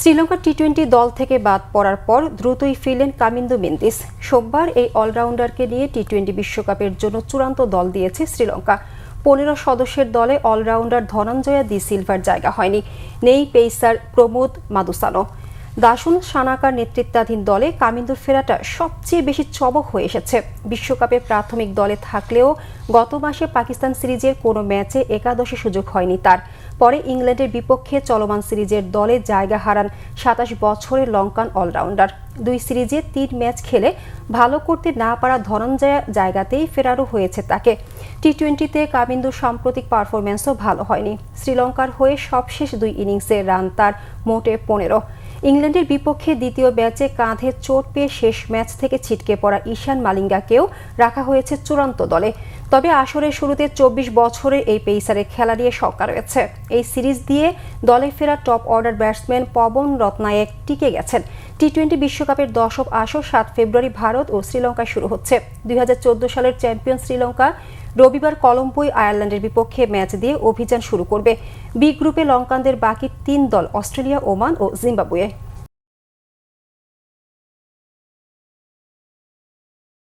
শ্রীলঙ্কা টি-20 দল থেকে বাদ পড়ার পর দ্রুতই ফিরলেন কামিন্দু মেন্দিস। সোমবার এই অলরাউন্ডারকে নিয়ে টি-20 বিশ্বকাপের জন্য চূড়ান্ত দল দিয়েছে শ্রীলঙ্কা। 15 সদস্যের দলে অলরাউন্ডার ধনঞ্জয়া দি সিলভার জায়গা হয়নি। নেই পেসার প্রমোদ মাদুসানো। দাসুন সানাকার নেতৃত্বাধীন দলে কামিন্দুর ফেরাটা সবচেয়ে বেশি চমক হয়ে এসেছে। বিশ্বকাপে প্রাথমিক দলে থাকলেও গত মাসে পাকিস্তান সিরিজের কোনো ম্যাচে একাদশে সুযোগ হয়নি তার। পরে ইংল্যান্ডের বিপক্ষে চলমান সিরিজের দলে জায়গা হারান 27 বছরের লঙ্কান অলরাউন্ডার। 2 সিরিজে 3 ম্যাচ খেলে ভালো করতে না পারা ধনঞ্জয়া জায়গাতেই ফেরারও হয়েছে তাকে। টি-20তে কামিন্দুর সাম্প্রতিক পারফরম্যান্সও ভালো হয়নি। শ্রীলঙ্কার হয়ে সবশেষ 2 ইনিংসে রান তার মোটে 15। ইংল্যান্ডের বিপক্ষে দ্বিতীয় ম্যাচে কাঁধে চোট পেয়ে শেষ ম্যাচ থেকে ছিটকে পড়া ঈশান মালিঙ্গাকেও রাখা হয়েছে চূড়ান্ত দলে। তবে আসরের শুরুতে 24 বছরের এই পেসারের খেলা নিয়ে শঙ্কা রয়েছে। এই সিরিজ দিয়ে দলে ফেরা টপ অর্ডার ব্যাটসম্যান পবন রত্নায়েক টিকে গেছেন। টি-20 বিশ্বকাপের 10ম আসর 7 ফেব্রুয়ারি ভারত ও শ্রীলঙ্কায় শুরু হচ্ছে। 2014 সালের চ্যাম্পিয়ন শ্রীলঙ্কা রবিবার কলম্বোয় আয়ারল্যান্ডের বিপক্ষে ম্যাচ দিয়ে অভিযান শুরু করবে। বি গ্রুপে লঙ্কানদের বাকি 3 দল অস্ট্রেলিয়া, ওমান ও জিম্বাবুয়ে।